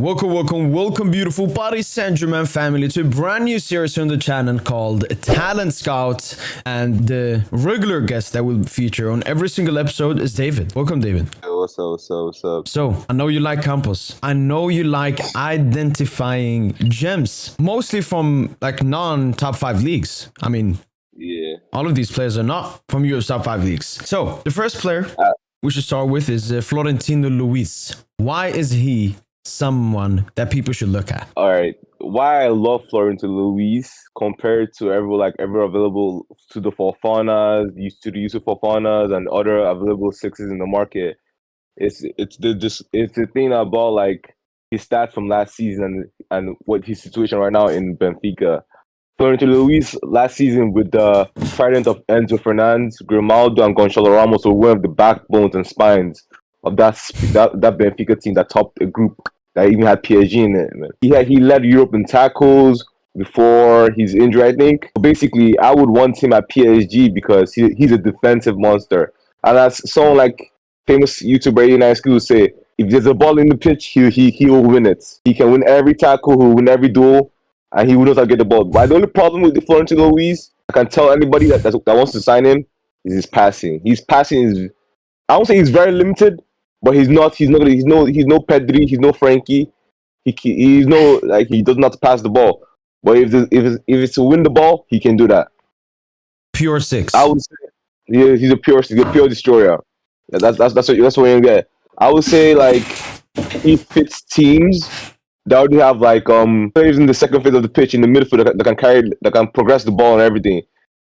Welcome, beautiful Paris Saint-Germain family, to a brand new series on the channel called Talent Scout. And the regular guest that will feature on every single episode is David. Welcome, David. What's up? So, I know you like campus. I know you like identifying gems, mostly from like non-top 5 leagues. I mean, Yeah. all of these players are not from US top 5 leagues. So, the first player we should start with is Florentino Luís. Why is he someone that people should look at? All right. Why I love Florentino Luís compared to ever available to the Fofanas, used to the Yusuf Fofanas and other available sixes in the market. It's the thing about like his stats from last season and what his situation right now in Benfica. Florentino Luís last season with the trident of Enzo Fernandez, Grimaldo, and Gonçalo Ramos were one of the backbones and spines of that Benfica team that topped a group that even had PSG in it. Man. He led Europe in tackles before his injury, I think. Basically, I would want him at PSG because he's a defensive monster. And as someone like famous YouTuber Inácio would say, if there's a ball in the pitch, he will win it. He can win every tackle, he'll win every duel, and he knows how to get the ball. But the only problem with the Florentino Luís, I can tell anybody that wants to sign him, is his passing. His passing is, I won't say he's very limited, but he's no Pedri, he's no Frankie. He does not pass the ball. But if it's to win the ball, he can do that. Pure six. I would say he's a pure destroyer. That's what you get. I would say like he fits teams that already have like players in the second phase of the pitch in the midfield that can progress the ball and everything.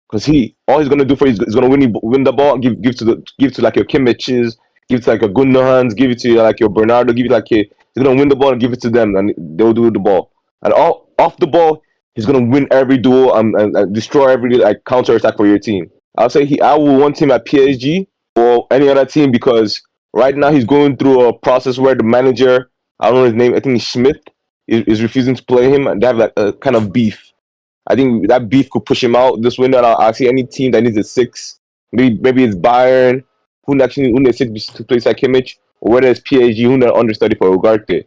Because all he's gonna do for you is gonna win the ball, give to like your Kimmiches, give it to like a Gundogan's, give it to like your Bernardo, he's gonna win the ball and give it to them, and they'll do the ball. And off the ball, he's gonna win every duel and destroy every like counter attack for your team. I will want him at PSG or any other team because right now he's going through a process where the manager, I don't know his name, I think it's Schmidt, is refusing to play him, and they have like a kind of beef. I think that beef could push him out this window. I see any team that needs a 6, maybe it's Bayern, who they sit to play like Kimmich, or whether it's PSG, who they're understudy for Ugarte,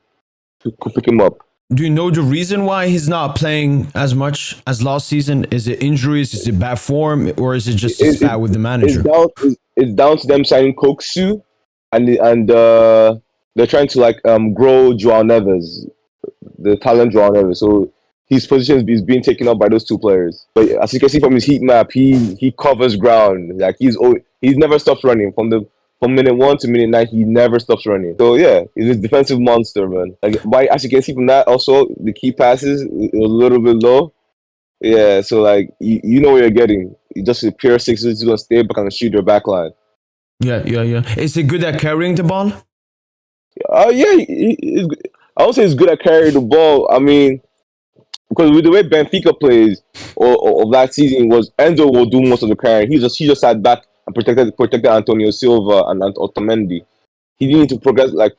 to pick him up. Do you know the reason why he's not playing as much as last season? Is it injuries? Is it bad form? Or is it just a spat with the manager? It's down to them signing Koksu, and they're trying to like grow João Neves, the talent João Neves. So his position is being taken up by those two players. But as you can see from his heat map, he covers ground. Like he's never stops running from minute 1 to minute 9. He never stops running. So yeah, he's a defensive monster, man. Like, as you can see from that, also the key passes it was a little bit low. Yeah, so like you know what you're getting. He's just a pure 6. He's gonna stay back and shoot your back line. Yeah. Is he good at carrying the ball? Yeah. I would say he's good at carrying the ball. I mean, because with the way Benfica plays of that season was Enzo will do most of the carrying. He just sat back and protected Antonio Silva and Otamendi. He didn't need to progress like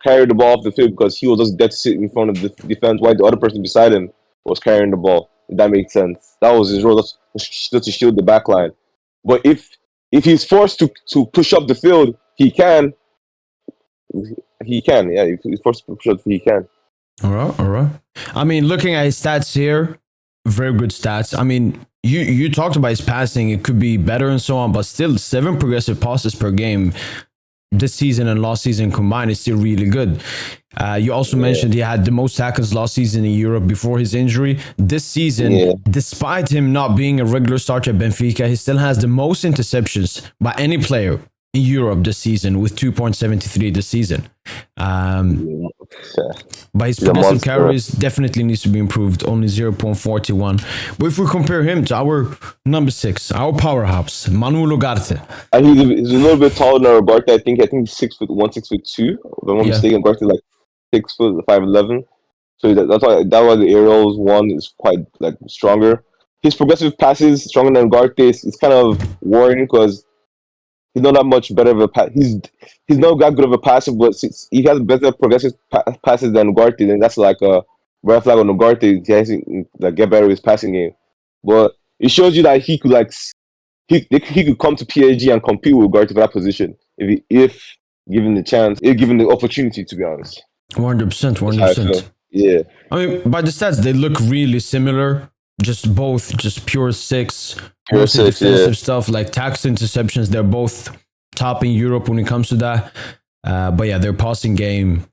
carry the ball off the field because he was just dead to sit in front of the defense while the other person beside him was carrying the ball. If that makes sense. That was his role, just to shield the back line. But if he's forced to push up the field, he can. Yeah, if he's forced to push up, he can. All right. I mean, looking at his stats here, very good stats. I mean, you talked about his passing; it could be better and so on, but still, 7 progressive passes per game this season and last season combined is still really good. You also mentioned he had the most tackles last season in Europe before his injury. This season, despite him not being a regular starter at Benfica, he still has the most interceptions by any player in Europe this season with 2.73 this season. But his progressive carries definitely needs to be improved, only 0.41. But if we compare him to our number 6, our powerhouse, Manuel Ugarte. And he's a little bit taller than Ugarte. I think he's 6'1", 6'2". If I'm not mistaken, Ugarte is like 6 foot 5'11". So that's why the aerials one is quite like stronger. His progressive passes stronger than Ugarte's. It's kind of worrying because he's not that much better of a pass. He's not that good of a passer, but he has better progressive passes than Ugarte. Then that's like a red flag on Ugarte. He has to get better with his passing game. But it shows you that he could he could come to PSG and compete with Ugarte for that position if given the chance, if given the opportunity. To be honest. 100%, That's how I feel. 100%. Yeah. I mean, by the stats, they look really similar. Just both, just pure six, Pure mostly six, defensive stuff like tax interceptions. They're both top in Europe when it comes to that. But yeah, their passing game,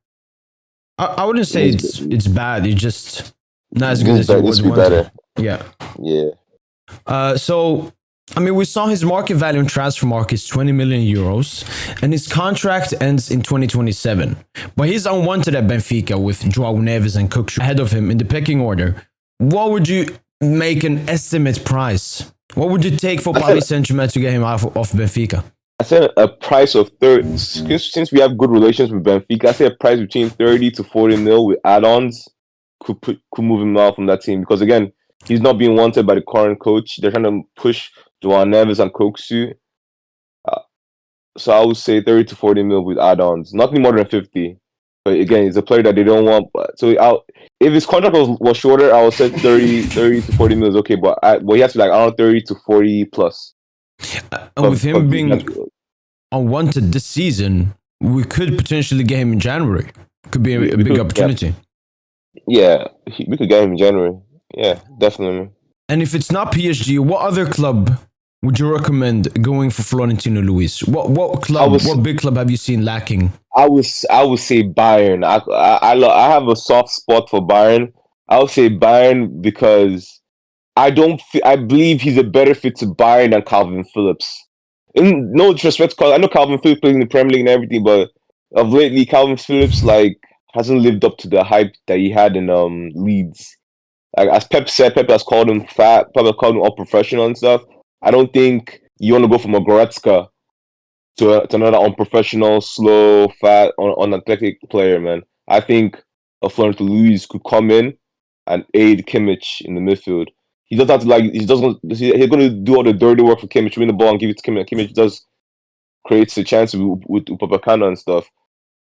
I wouldn't say it's bad. It's just not as good as you would want better. Yeah. Yeah. So, I mean, we saw his market value in transfer market is 20 million euros, and his contract ends in 2027. But he's unwanted at Benfica with João Neves and Cook ahead of him in the pecking order. What would you make an estimate price? What would you take for Paris Saint-Germain to get him off Benfica? I said a price of 30. Since we have good relations with Benfica, I say a price between 30 to 40 mil with add-ons could move him out from that team, because again, he's not being wanted by the current coach. They're trying to push João Neves and Koksu. So I would say 30 to 40 mil with add-ons, nothing more than 50. But again, he's a player that they don't want. So if his contract was shorter, I would say 30 to 40 mil is okay. But he has to be like around 30 to 40 plus. And with him being unwanted this season, we could potentially get him in January. Could be a big opportunity. Yeah, we could get him in January. Yeah, definitely. And if it's not PSG, what other club would you recommend going for Florentino Luís? What club? What big club have you seen lacking? I would say Bayern. I have a soft spot for Bayern. I would say Bayern because I believe he's a better fit to Bayern than Calvin Phillips. In no disrespect, I know Calvin Phillips plays in the Premier League and everything, but of lately, Calvin Phillips hasn't lived up to the hype that he had in Leeds. Like as Pep said, Pep has called him fat. Pep has called him unprofessional and stuff. I don't think you want to go from a Goretzka to another unprofessional, slow, fat, unathletic player, man. I think a Florentino Luís could come in and aid Kimmich in the midfield. He doesn't have to he's going to do all the dirty work for Kimmich, win the ball and give it to Kimmich. Kimmich creates a chance with Upamecano and stuff.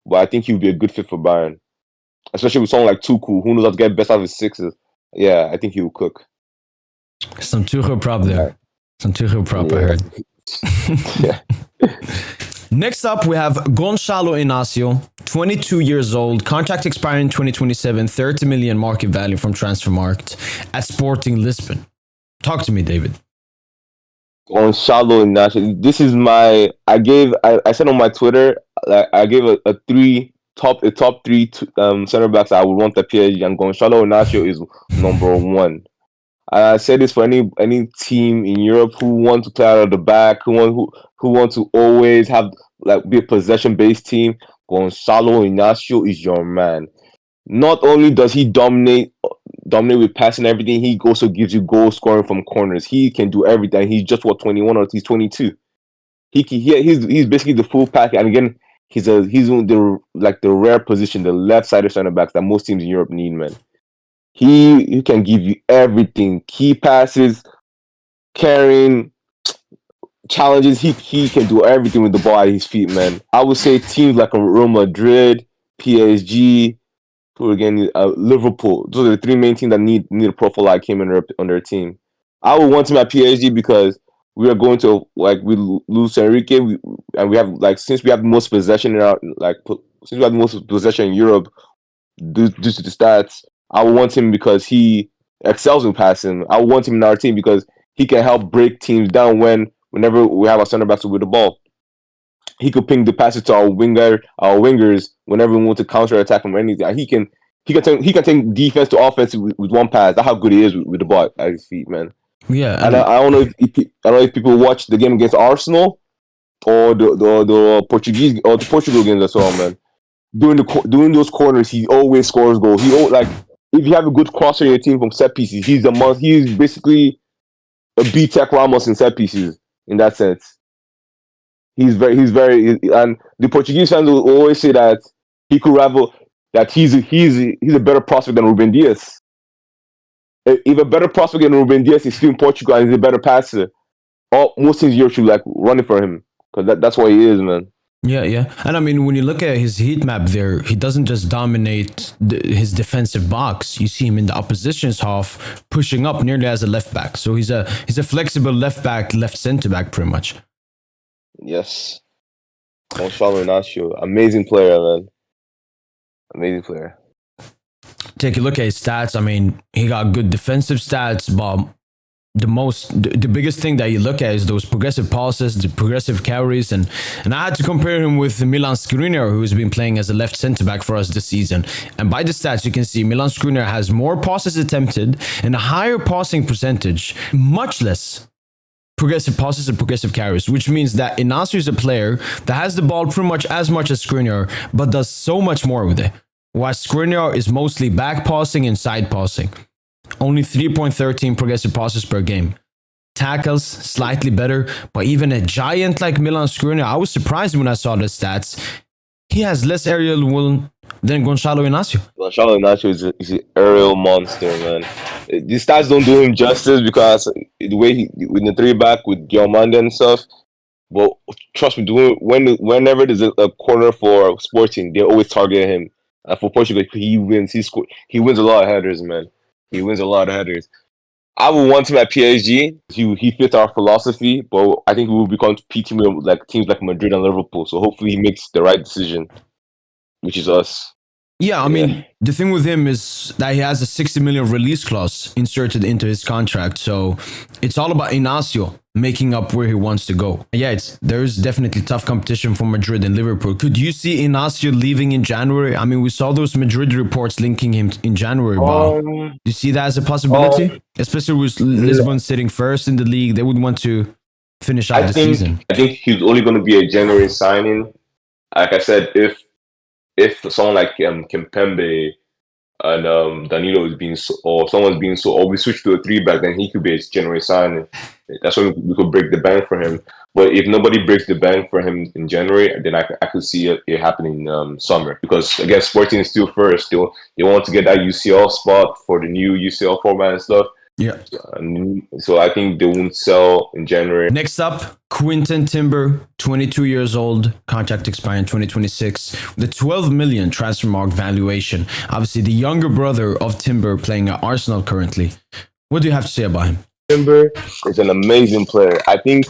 But I think he would be a good fit for Bayern, especially with someone like Tuchel, who knows how to get best out of his sixes. Yeah, I think he will cook. Some Tuchel prop there. Some Tuchel prop, I heard. Yeah. Next up, we have Gonçalo Inácio, 22 years old, contract expiring in 2027, 30 million market value from Transfermarkt at Sporting Lisbon. Talk to me, David. Gonçalo Inácio. This is I said on my Twitter, I gave a top three center backs I would want the PSG, and Gonçalo Inácio is number one. I say this for any team in Europe who want to play out of the back, who want to always have be a possession based team. Gonçalo Inácio is your man. Not only does he dominate with passing and everything, he also gives you goal scoring from corners. He can do everything. He's just 21 or he's 22. He's basically the full pack. And again, he's in the rare position, the left sided center backs that most teams in Europe need, man. He can give you everything. Key passes, carrying, challenges. He can do everything with the ball at his feet, man. I would say teams like Real Madrid, PSG, Liverpool. Those are the three main teams that need a profile like him on their team. I would want him at PSG because we are going to we lose Enrique, and we have since we have the most possession in Europe due to the stats. I want him because he excels in passing. I want him in our team because he can help break teams down whenever we have our center backs with the ball. He could ping the passes to our wingers whenever we want to counter attack from anything. He can take defense to offense with one pass. That's how good he is with the ball at his feet, man. Yeah, and I don't know if people watch the game against Arsenal or the Portuguese or the Portugal games as well, man. Doing those corners, he always scores goals. If you have a good crosser in your team from set pieces, he's basically a B-Tech Ramos in set pieces in that sense. He's very, and the Portuguese fans will always say that he could rival, that he's a better prospect than Ruben Dias. If a better prospect than Ruben Dias is still in Portugal and he's a better passer, most teams in Europe should running for him because that's what he is, man. Yeah. And I mean, when you look at his heat map there, he doesn't just dominate his defensive box. You see him in the opposition's half, pushing up nearly as a left back. So he's a flexible left back, left center back, pretty much. Yes. Gonçalo Inácio, amazing player, man. Amazing player. Take a look at his stats. I mean, he got good defensive stats, but the biggest thing that you look at is those progressive passes, the progressive carries, and I had to compare him with Milan Skriniar, who's been playing as a left centre back for us this season. And by the stats, you can see Milan Skriniar has more passes attempted and a higher passing percentage, much less progressive passes and progressive carries, which means that Inácio is a player that has the ball pretty much as Skriniar, but does so much more with it. While Skriniar is mostly back passing and side passing. Only 3.13 progressive passes per game. Tackles, slightly better, but even a giant like Milan Skriniar, I was surprised when I saw the stats. He has less aerial will than Gonçalo Inácio. Gonçalo Inácio is an aerial monster, man. These stats don't do him justice because the way he with the 3-back with Diomande and stuff. But trust me, whenever there's a corner for Sporting, they always target him. And for Portugal, he wins. He wins a lot of headers, man. He wins a lot of headers. I would want him at PSG. He fits our philosophy, but I think we will become competing with like teams like Madrid and Liverpool. So hopefully he makes the right decision, which is us. Yeah, I mean, the thing with him is that he has a 60 million release clause inserted into his contract. So it's all about Inácio making up where he wants to go. Yeah, there's definitely tough competition for Madrid and Liverpool. Could you see Inácio leaving in January? I mean, we saw those Madrid reports linking him in January, but do you see that as a possibility? Especially with Lisbon sitting first in the league, they would want to finish out the season. I think he's only going to be a January signing. Like I said, if someone like Kimpembe and Danilo is being or we switch to a 3-back, then he could be a January signing. That's when we could break the bank for him. But if nobody breaks the bank for him in January, then I could see it happening summer. Because again, Sporting is still first. They want to get that UCL spot for the new UCL format and stuff. Yeah. So I think they won't sell in January. Next up, Quinton Timber, 22 years old, contract expiring in 2026, with a 12 million transfer market valuation. Obviously, the younger brother of Timber playing at Arsenal currently. What do you have to say about him? Timber is an amazing player. I think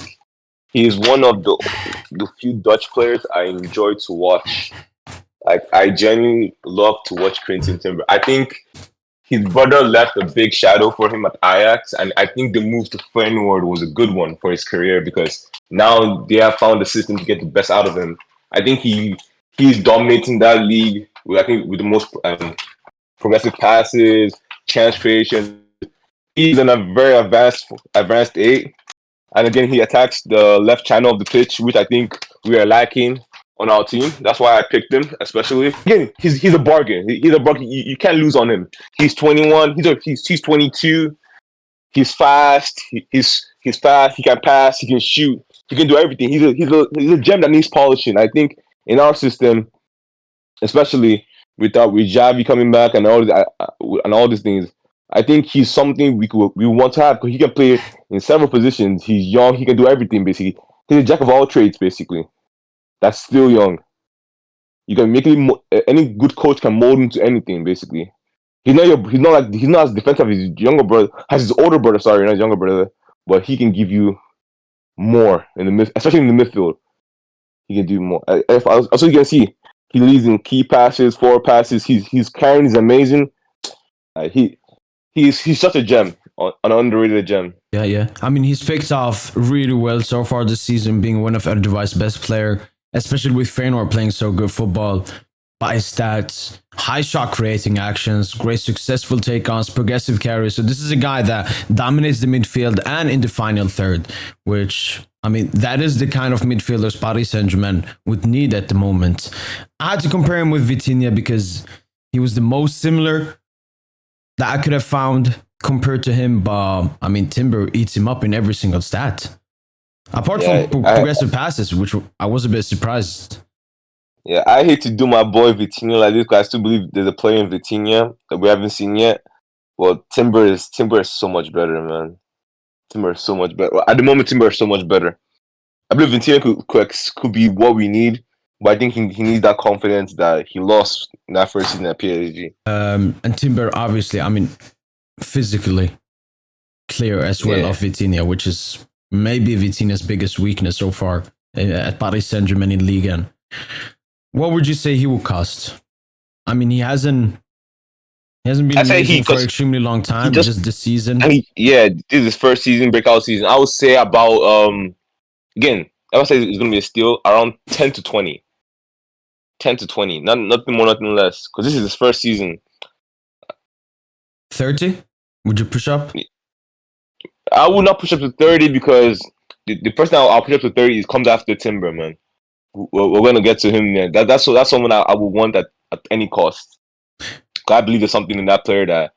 he is one of the few Dutch players I enjoy to watch. Like I genuinely love to watch Quinton Timber. I think his brother left a big shadow for him at Ajax, and I think the move to Feyenoord was a good one for his career because now they have found a system to get the best out of him. I think he's dominating that league with the most progressive passes, chance creation. He's in a very advanced state, and again he attacks the left channel of the pitch, which I think we are lacking on our team. That's why I picked him, especially. Again, he's a bargain. He's a bargain. You can't lose on him. He's 21. He's 22. He's fast. He's fast. He can pass. He can shoot. He can do everything. He's a gem that needs polishing. I think in our system, especially with Xavi coming back and all these things, I think he's something we want to have because he can play in several positions. He's young. He can do everything basically. He's a jack of all trades basically. That's still young. You can make him. Any good coach can mold him to anything. Basically, he's not as defensive as his younger brother. Has his older brother? Sorry, not his younger brother. But he can give you more especially in the midfield. He can do more. Also, you can see he leads in key passes, forward passes. His carrying is amazing. He's such a gem, an underrated gem. Yeah. I mean, he's picked off really well so far this season, being one of Eredivisie's best player. Especially with Feyenoord playing so good football. By stats, high shot creating actions, great successful take-ons, progressive carries. So this is a guy that dominates the midfield and in the final third, which, I mean, that is the kind of midfielders Paris Saint-Germain would need at the moment. I had to compare him with Vitinha because he was the most similar that I could have found compared to him. But, I mean, Timber eats him up in every single stat. Apart from progressive passes, which I was a bit surprised. Yeah, I hate to do my boy Vitinha like this because I still believe there's a player in Vitinha that we haven't seen yet. Well, Timber is so much better, man. Timber is so much better. Well, at the moment, Timber is so much better. I believe Vitinha could be what we need, but I think he needs that confidence that he lost in that first season at PSG. And Timber, obviously, I mean, physically clear as well of Vitinha, which is maybe Vitinha's biggest weakness so far at Paris Saint-Germain in Ligue 1. What would you say he will cost? I mean, he hasn't been I say amazing for an because extremely long he time. just Just this season. this is his first season, breakout season. I would say about again, I would say it's gonna be a steal around 10 to 20. 10 to 20. Nothing more, nothing less. Because this is his first season. 30? Would you push up? I would not push up to 30 because the person I'll push up to 30 comes after Timber, man. We're gonna get to him, man. That's someone I would want at any cost. I believe there's something in that player that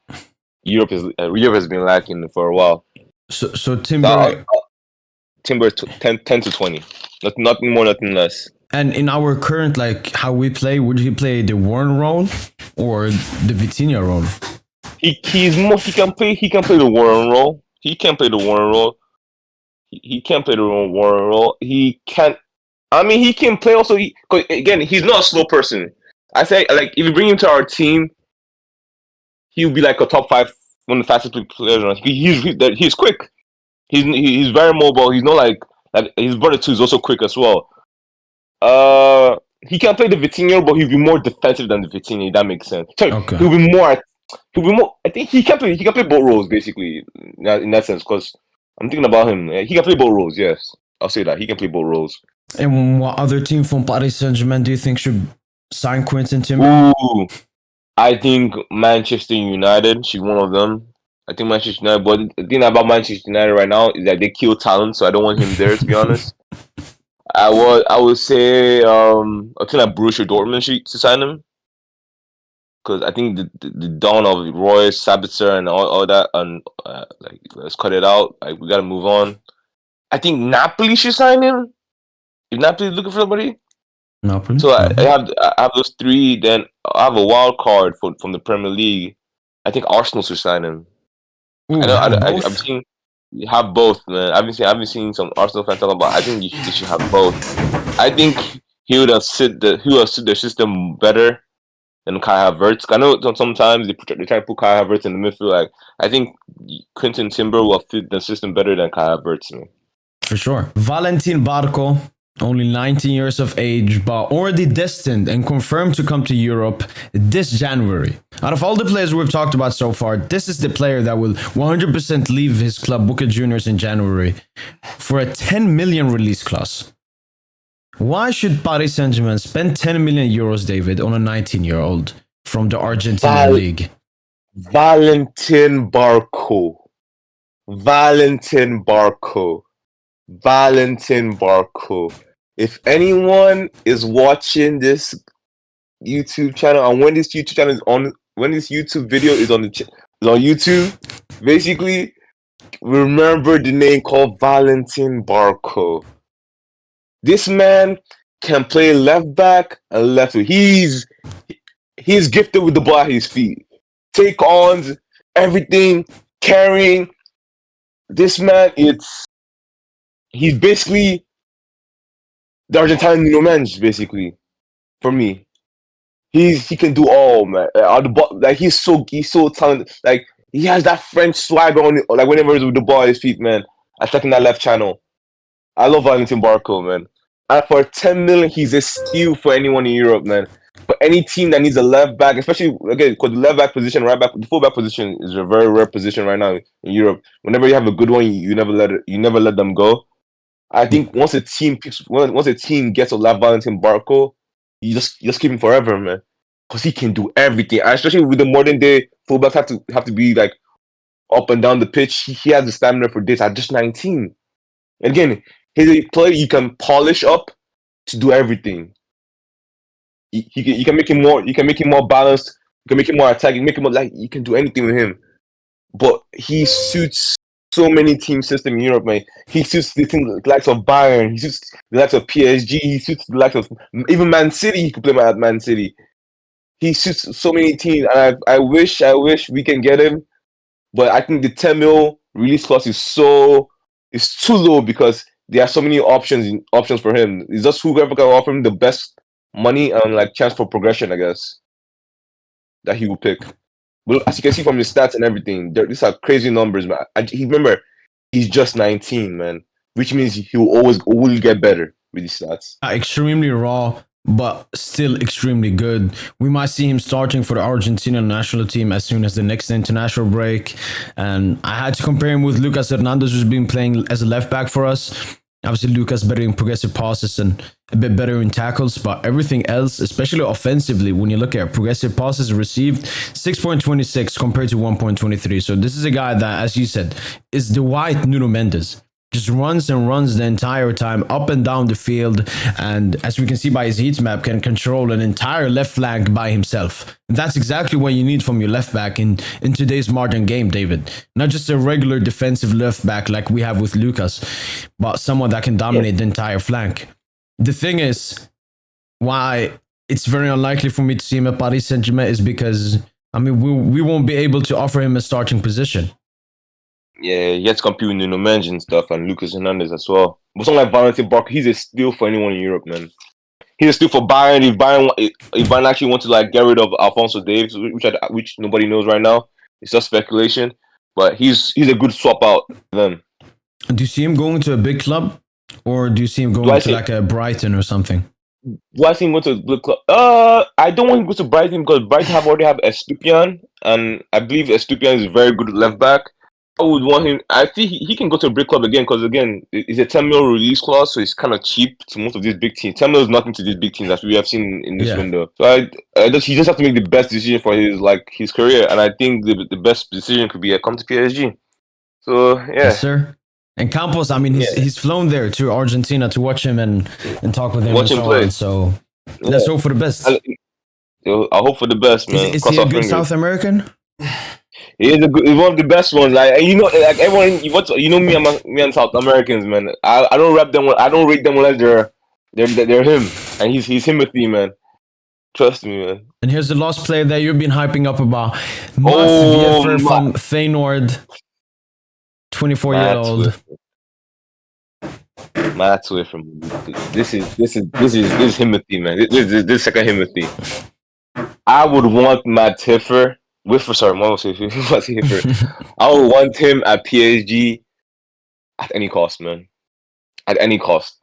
Europe has been lacking for a while. So Timber. Timber 10 to 20. Nothing more, nothing less. And in our current, like, how we play, would he play the Warren role or the Vitinha role? He can play the Warren role. He can play the Warren role. He can't play the Warren role. He can't. I mean, he can play also. Cause again, he's not a slow person. I say, like, if you bring him to our team, he'll be like a top 5, one of the fastest players. He's quick. He's very mobile. He's not like his brother too is also quick as well. He can play the Vitinha, but he'll be more defensive than the Vitinha. If that makes sense. Okay. He'll be more. I think he can play both roles basically in that sense. Because I'm thinking about him. He can play both roles. Yes, I'll say that he can play both roles. And what other team from Paris Saint-Germain do you think should sign Quinton Timber? Ooh, I think Manchester United should be one of them. I think Manchester United, but the thing about Manchester United right now is that they kill talent, so I don't want him there, to be honest. I would say I think that Borussia Dortmund should sign him because I think the dawn of Roy Sabitzer and all that, and like, let's cut it out. Like, we gotta move on. I think Napoli should sign him if Napoli is looking for somebody. Napoli. So I have those three. Then I have a wild card from the Premier League. I think Arsenal should sign him. Ooh, I've seen you have both, man. I've been seeing some Arsenal fans talking about. I think they should have both. I think he would have suited the system better than Kai Havertz. I know sometimes they try to put Kai Havertz in the midfield. Like, I think Quinton Timber will fit the system better than Kai Havertz, man. For sure. Valentin Barco, only 19 years of age, but already destined and confirmed to come to Europe this January. Out of all the players we've talked about so far, this is the player that will 100% leave his club Boca Juniors in January for a 10 million release clause. Why should Paris Saint-Germain spend 10 million euros, David, on a 19-year-old from the Argentinian league? Valentin Barco. Valentin Barco. If anyone is watching this YouTube channel, and when this YouTube channel is on, when this YouTube video is on YouTube, basically remember the name called Valentin Barco. This man can play left back and left wing. He's gifted with the ball at his feet. Take ons, everything, carrying. This man, he's basically the Argentine Nuno Mendes, basically, for me. He can do all, man. On the ball, like, he's so talented. Like, he has that French swagger on it, like, whenever he's with the ball at his feet, man. Attacking that left channel. I love Valentin Barco, man. And for 10 million, he's a steal for anyone in Europe, man. For any team that needs a left back, especially again, because the left back position, right back, the full back position is a very rare position right now in Europe. Whenever you have a good one, you never let them go. I think once a team gets a left Valentin Barco, you just keep him forever, man, because he can do everything. And especially with the modern day fullbacks have to be like up and down the pitch. He has the stamina for this at just 19. And again, he's a player you can polish up to do everything. You can make him more. You can make him more balanced. You can make him more attacking. Make him more, like, you can do anything with him. But he suits so many team system in Europe, man. He suits the likes of Bayern. He suits the likes of PSG. He suits the likes of even Man City. He could play at Man City. He suits so many teams, and I wish we can get him. But I think the 10 mil release cost is too low because there are so many options for him. It's just whoever can offer him the best money and like chance for progression, I guess, that he will pick. But as you can see from his stats and everything, these are crazy numbers, man. Remember, he's just 19, man, which means he will always get better with his stats. Extremely raw, but still extremely good. We might see him starting for the Argentina national team as soon as the next international break. And I had to compare him with Lucas Hernandez, who's been playing as a left back for us. Obviously, Lucas better in progressive passes and a bit better in tackles, but everything else, especially offensively, when you look at progressive passes received, 6.26 compared to 1.23. So this is a guy that, as you said, is the white Nuno Mendes. Just runs and runs the entire time up and down the field, and as we can see by his heat map, can control an entire left flank by himself. And that's exactly what you need from your left back in today's modern game, David. Not just a regular defensive left back like we have with Lucas, but someone that can dominate the entire flank. The thing is, why it's very unlikely for me to see him at Paris Saint-Germain is because, I mean, we won't be able to offer him a starting position. Yeah, he has to compete with Nuno Mendes and stuff, and Lucas Hernandez as well. But someone like Valentin Barco, he's a steal for anyone in Europe, man. He's a steal for Bayern. If Bayern actually want to like get rid of Alphonso Davies, which nobody knows right now, it's just speculation. But he's a good swap out for them. Do you see him going to a big club, or do you see him going to like a Brighton or something? Do I see him go to a big club? I don't want him to go to Brighton because Brighton already have Estupiñán, and I believe Estupiñán is a very good left back. I would want him. I think he can go to a big club again because again, it's a 10 mil release clause, so it's kind of cheap to most of these big teams. 10 mil is nothing to these big teams as we have seen in this window. So he just have to make the best decision for his career, and I think the best decision could be come to PSG. So yeah, yes, sir. And Campos, I mean, he's flown there to Argentina to watch him and talk with him. Watch him play. So let's hope for the best. I hope for the best, man. Is he a good South American? He's one of the best ones. Like everyone, me and South Americans, man. I don't rap them. I don't rate them unless they're him, and he's Timothy, man. Trust me, man. And here's the last player that you've been hyping up about, Wieffer from Feyenoord, 24-year-old. Matt Wieffer. This is Timothy, man. This is second Timothy. I would want Matt Wieffer. I would want him at PSG at any cost, man. At any cost,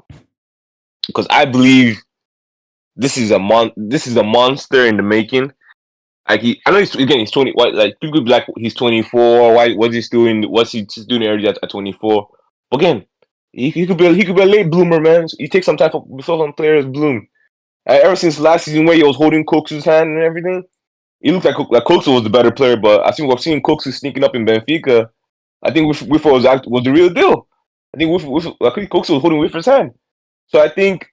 because I believe this is a monster in the making. Like I know he's 20. Like people be like he's 24. What's he doing? What's he just doing early at 24? But again, he could be a late bloomer, man. So he takes some time before some players bloom. Ever since last season where he was holding Cox's hand and everything. He looked like Coxo was the better player, but I think we've seen Coxo sneaking up in Benfica. I think Wieffer was the real deal. I think Coxo was holding Wieffer's hand. So I think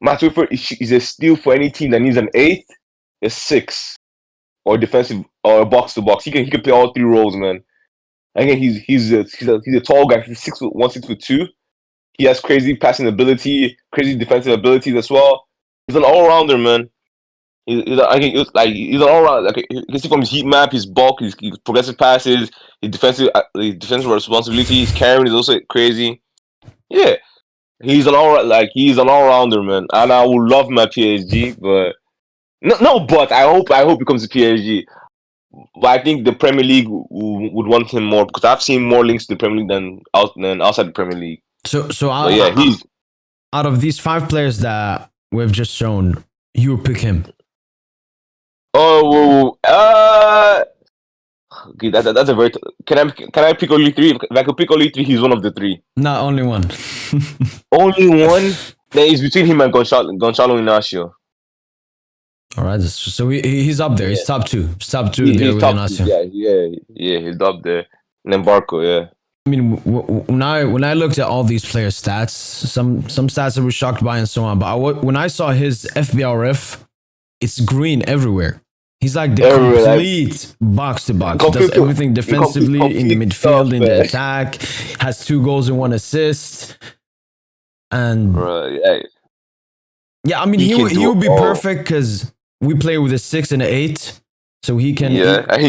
Matt Wieffer is a steal for any team that needs an 8, a 6, or defensive or box to box. He can play all 3 roles, man. Again, he's a tall guy. He's 6'2". He has crazy passing ability, crazy defensive abilities as well. He's an all rounder, man. He's an all-round. Like, you can see from his heat map, his bulk, his progressive passes, his defensive responsibility, his carrying is also crazy. Yeah, he's an all-rounder, man. And I would love him at PSG, but but I hope he comes to PSG. But I think the Premier League would want him more because I've seen more links to the Premier League than outside the Premier League. So he's out of these 5 players that we've just shown, you would pick him. Oh, okay, that's a very. Can I pick only 3? If I could pick only 3, he's one of the 3. No, only one. Only one. Then it's between him and Gonçalo Inácio. All right, so he's up there. He's top 2. He's top 2 there with Inácio. Yeah, he's up there. And then Barco, yeah. I mean, when I looked at all these players' stats, some stats I was shocked by and so on. But when I saw his FBRF, it's green everywhere. He's like the complete box to box. Does everything defensively in the midfield, in the attack. Has 2 goals and 1 assist. And yeah, I mean he would be perfect because we play with a 6 and an 8, so he can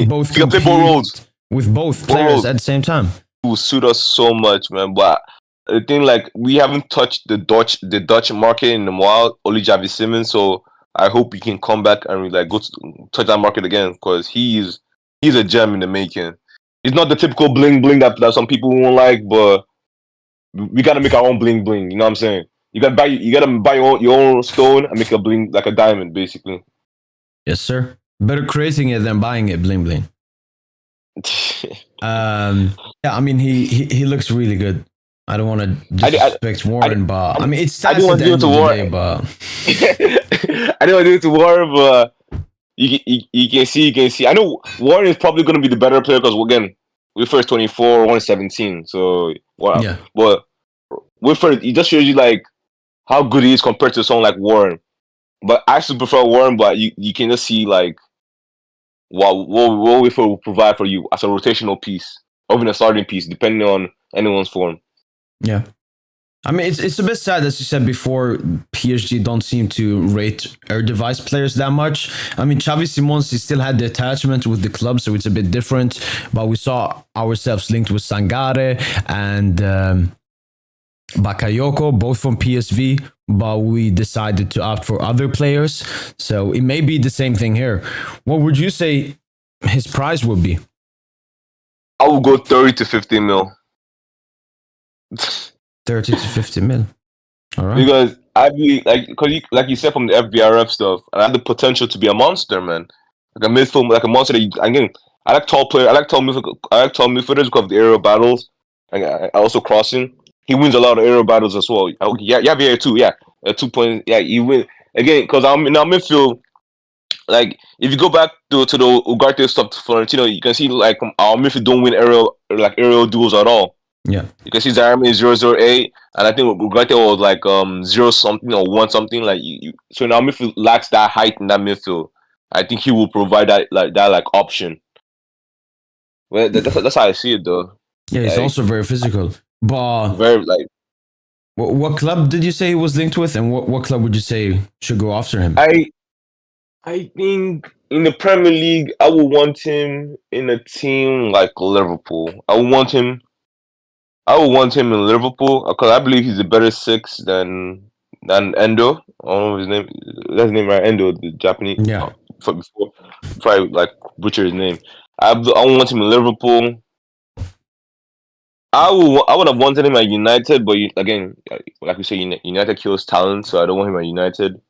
both compete play roles with both players at the same time. It will suit us so much, man. But the thing, like, we haven't touched the Dutch market in a while. Only Javi Simmons, so. I hope he can come back and go to touch that market again because he's a gem in the making. He's not the typical bling bling that some people won't like, but we gotta make our own bling bling. You know what I'm saying? You gotta buy your own stone and make a bling like a diamond, basically. Yes, sir. Better creating it than buying it, bling bling. Yeah, I mean he looks really good. I don't want to disrespect Warren, but I mean it's stats at the end of the day, but I didn't want to do it to Warren, but you can see. I know Warren is probably going to be the better player because again, Wieffer is 24, Warren is 17. So wow, yeah, but Wieffer, he just shows you like how good he is compared to someone like Warren. But I actually prefer Warren, but you can just see like what Wieffer will provide for you as a rotational piece, or even a starting piece, depending on anyone's form. yeah. I mean, it's a bit sad, as you said before, PSG don't seem to rate air device players that much. I mean, Xavi Simons, he still had the attachment with the club, so it's a bit different. But we saw ourselves linked with Sangare and Bakayoko, both from PSV, but we decided to opt for other players. So it may be the same thing here. What would you say his price would be? I will go 30 to 50 mil. 30 to 50 mil. All right. Because I believe, like you said from the FBRF stuff, and I have the potential to be a monster, man. Like a midfield, like a monster. Again, I like tall players. I like tall midfielders because of the aerial battles. I also crossing. He wins a lot of aerial battles as well. Yeah, too. Yeah, 2 points. Yeah, he win again because I'm in our midfield. Like if you go back to the Ugarte stuff to Florentino, you can see like our midfield don't win aerial duels at all. Yeah, you can see Zarami is 008, and I think Ugarte was like 0 something or 1 something. Like so now midfield lacks that height in that midfield. I think he will provide that option. Well, that's how I see it though. Yeah, he's like, also very physical. But very like. What club did you say he was linked with, and what club would you say should go after him? I think in the Premier League, I would want him in a team like Liverpool. I would want him in Liverpool because I believe he's a better 6 than Endo. I don't know his name. That's his name, right? Endo, the Japanese. Yeah. Before I like butcher his name. I want him in Liverpool. I would have wanted him at United, but again, like we say, United kills talent, so I don't want him at United.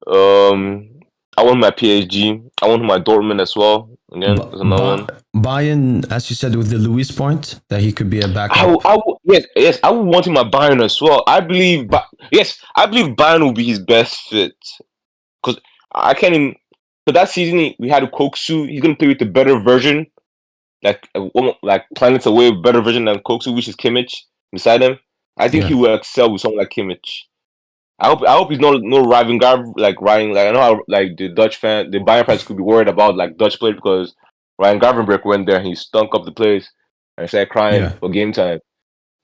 I want him at PSG. I want him at Dortmund as well. Again, there's another one. Bayern, as you said, with the Luís point, that he could be a backup. Yes, I would want him at Bayern as well. I believe Bayern will be his best fit because I can't even. For that season, we had Koksu. He's gonna play with the better version, like planets away, better version than Koksu, which is Kimmich beside him. I think he will excel with someone like Kimmich. I hope he's no Ryan like I know how like the Bayern fans could be worried about like Dutch players because Ryan Gravenberch went there and he stunk up the place and started crying for game time.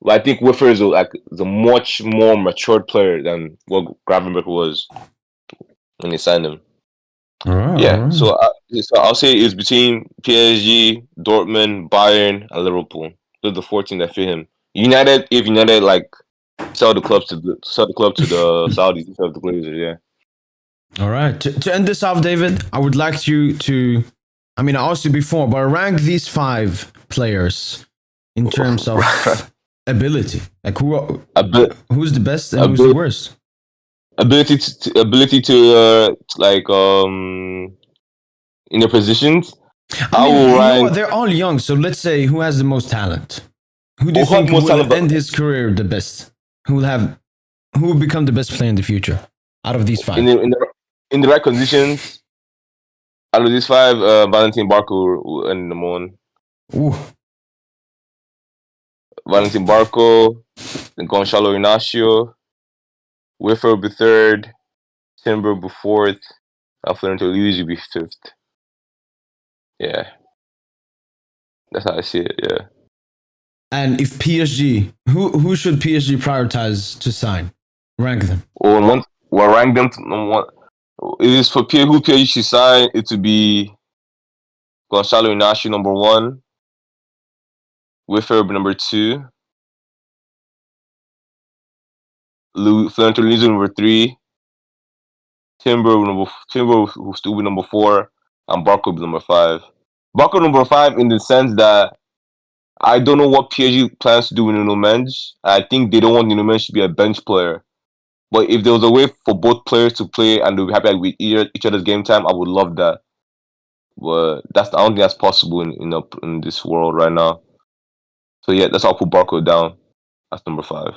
But I think Wieffer is a much more matured player than what Gravenberch was when they signed him. All right, yeah, all right. so I'll say it's between PSG, Dortmund, Bayern, and Liverpool. They're the 14 that fit him. United, if United like sell the club to the Saudis instead of the Glazers, yeah. All right. To end this off, David, I would like you to. I mean, I asked you before, but rank these 5 players in terms of ability. Like who's the best and who's the worst? Ability to in their positions. I mean, you know what? They're all young, so let's say who has the most talent. Who do you think will end his career the best? Who will become the best player in the future out of these 5? In the right conditions, out of these 5, Valentin Barco will end number 1. Ooh. Valentin Barco, then Gonçalo Inácio, Wieffer will be 3rd, Timber will be 4th, and Florentino Luís will be 5th. Yeah. That's how I see it, yeah. And if PSG, who should PSG prioritize to sign? Rank them. Well, rank them to number 1. It is for who PSG should sign. It to be Gonçalo Inácio number 1, Wieffer number 2, Florentino Luís number 3, Timber will still be number 4, and Barco will be number 5. Barco number 5 in the sense that I don't know what PSG plans to do with Nuno Mendes. I think they don't want Nuno Mendes to be a bench player. But if there was a way for both players to play and they'll be happy with each other's game time, I would love that. But I don't think that's possible in this world right now. So yeah, that's how I'll put Barco down. That's number 5.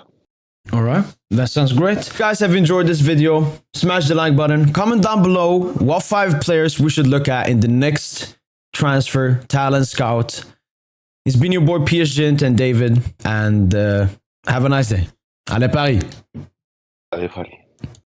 All right, that sounds great. If you guys have enjoyed this video, smash the like button. Comment down below what 5 players we should look at in the next transfer talent scout. It's been your boy PSGINT and David, and have a nice day. Allez Paris. Allez, Paris.